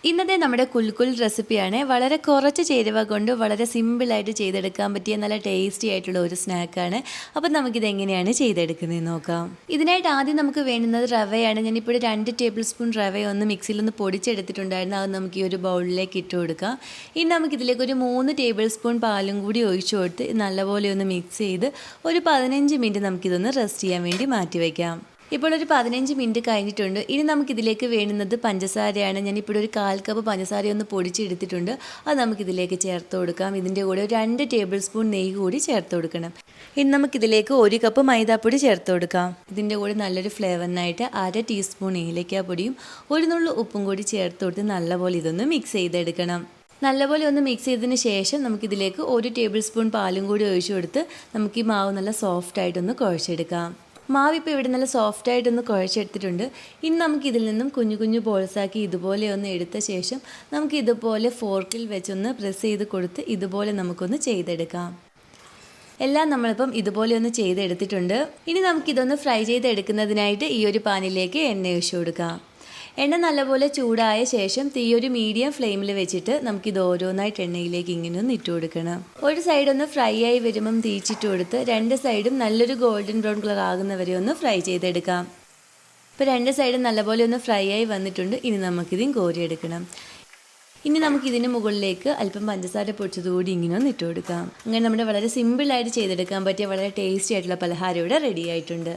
ഇന്നത്തെ നമ്മുടെ കുൽക്കുൽ റെസിപ്പിയാണ്. വളരെ കുറച്ച് ചേരുവ കൊണ്ട് വളരെ സിമ്പിളായിട്ട് ചെയ്തെടുക്കാൻ പറ്റിയ നല്ല ടേസ്റ്റി ആയിട്ടുള്ള ഒരു സ്നാക്കാണ്. അപ്പം നമുക്കിത് എങ്ങനെയാണ് ചെയ്തെടുക്കുന്നത് നോക്കാം. ഇതിനായിട്ട് ആദ്യം നമുക്ക് വേണ്ടുന്നത് റവയാണ്. ഞാനിപ്പോൾ 2 ടേബിൾ സ്പൂൺ റവയൊന്ന് മിക്സിയിലൊന്ന് പൊടിച്ചെടുത്തിട്ടുണ്ടായിരുന്നു. അത് നമുക്ക് ഈ ഒരു ബൗളിലേക്ക് ഇട്ട് കൊടുക്കാം. ഇനി നമുക്കിതിലേക്ക് ഒരു 3 ടേബിൾ സ്പൂൺ പാലും കൂടി ഒഴിച്ചു കൊടുത്ത് നല്ലപോലെ ഒന്ന് മിക്സ് ചെയ്ത് ഒരു 15 മിനിറ്റ് നമുക്കിതൊന്ന് റെസ്റ്റ് ചെയ്യാൻ വേണ്ടി മാറ്റി വയ്ക്കാം. ഇപ്പോൾ ഒരു 15 മിനിറ്റ് കഴിഞ്ഞിട്ടുണ്ട്. ഇനി നമുക്കിതിലേക്ക് വേണ്ടുന്നത് പഞ്ചസാരയാണ്. ഞാനിപ്പോൾ ഒരു 1/4 കപ്പ് പഞ്ചസാര ഒന്ന് പൊടിച്ചെടുത്തിട്ടുണ്ട്. അത് നമുക്കിതിലേക്ക് ചേർത്ത് കൊടുക്കാം. ഇതിൻ്റെ കൂടെ ഒരു 2 ടേബിൾ സ്പൂൺ നെയ്യ് കൂടി ചേർത്ത് കൊടുക്കണം. ഇനി നമുക്കിതിലേക്ക് 1 കപ്പ് മൈദാപ്പൊടി ചേർത്ത് കൊടുക്കാം. ഇതിൻ്റെ കൂടെ നല്ലൊരു ഫ്ലേവറിനായിട്ട് 1/2 ടീസ്പൂൺ ഏലക്കാപ്പൊടിയും 1 നുള്ളു ഉപ്പും കൂടി ചേർത്ത് കൊടുത്ത് നല്ലപോലെ ഇതൊന്ന് മിക്സ് ചെയ്തെടുക്കണം. നല്ലപോലെ ഒന്ന് മിക്സ് ചെയ്തതിന് ശേഷം നമുക്കിതിലേക്ക് 1 ടേബിൾ സ്പൂൺ പാലും കൂടി ഒഴിച്ചു കൊടുത്ത് നമുക്ക് ഈ മാവ് നല്ല സോഫ്റ്റായിട്ടൊന്ന് കുഴച്ചെടുക്കാം. മാവ് ഇപ്പോൾ ഇവിടെ നല്ല സോഫ്റ്റായിട്ടൊന്ന് കുഴച്ചെടുത്തിട്ടുണ്ട്. ഇനി നമുക്കിതിൽ നിന്നും കുഞ്ഞു കുഞ്ഞു ബോൾസാക്കി ഇതുപോലെ ഒന്ന് എടുത്ത ശേഷം നമുക്ക് ഇതുപോലെ ഫോർക്കിൽ വെച്ചൊന്ന് പ്രസ് ചെയ്ത് കൊടുത്ത് ഇതുപോലെ നമുക്കൊന്ന് ചെയ്തെടുക്കാം. എല്ലാം നമ്മളിപ്പം ഇതുപോലെ ഒന്ന് ചെയ്തെടുത്തിട്ടുണ്ട്. ഇനി നമുക്കിതൊന്ന് ഫ്രൈ ചെയ്തെടുക്കുന്നതിനായിട്ട് ഈ ഒരു പാനിലേക്ക് എണ്ണ ഒഴിച്ചു കൊടുക്കാം. എണ്ണ നല്ലപോലെ ചൂടായ ശേഷം തീ ഒരു മീഡിയം ഫ്ലെയിമിൽ വെച്ചിട്ട് നമുക്കിത് ഓരോന്നായിട്ട് എണ്ണയിലേക്ക് ഇങ്ങനെ ഒന്ന് ഇട്ട് കൊടുക്കണം. ഒരു സൈഡ് ഒന്ന് ഫ്രൈ ആയി വരുമ്പം തിരിച്ചിട്ട് കൊടുത്ത് 2 സൈഡും നല്ലൊരു ഗോൾഡൻ ബ്രൗൺ കളർ ആകുന്നവരെ ഒന്ന് ഫ്രൈ ചെയ്തെടുക്കാം. ഇപ്പോൾ 2 സൈഡും നല്ലപോലെ ഒന്ന് ഫ്രൈ ആയി വന്നിട്ടുണ്ട്. ഇനി നമുക്കിതും കോരിയെടുക്കണം. ഇനി നമുക്കിതിന് മുകളിലേക്ക് അല്പം പഞ്ചസാര പൊടിച്ചതുകൂടി ഇങ്ങനെ ഒന്ന് ഇട്ട് കൊടുക്കാം. അങ്ങനെ നമ്മുടെ വളരെ സിമ്പിളായിട്ട് ചെയ്തെടുക്കാൻ പറ്റിയ വളരെ ടേസ്റ്റി ആയിട്ടുള്ള പലഹാരം ഇവിടെ റെഡി ആയിട്ടുണ്ട്.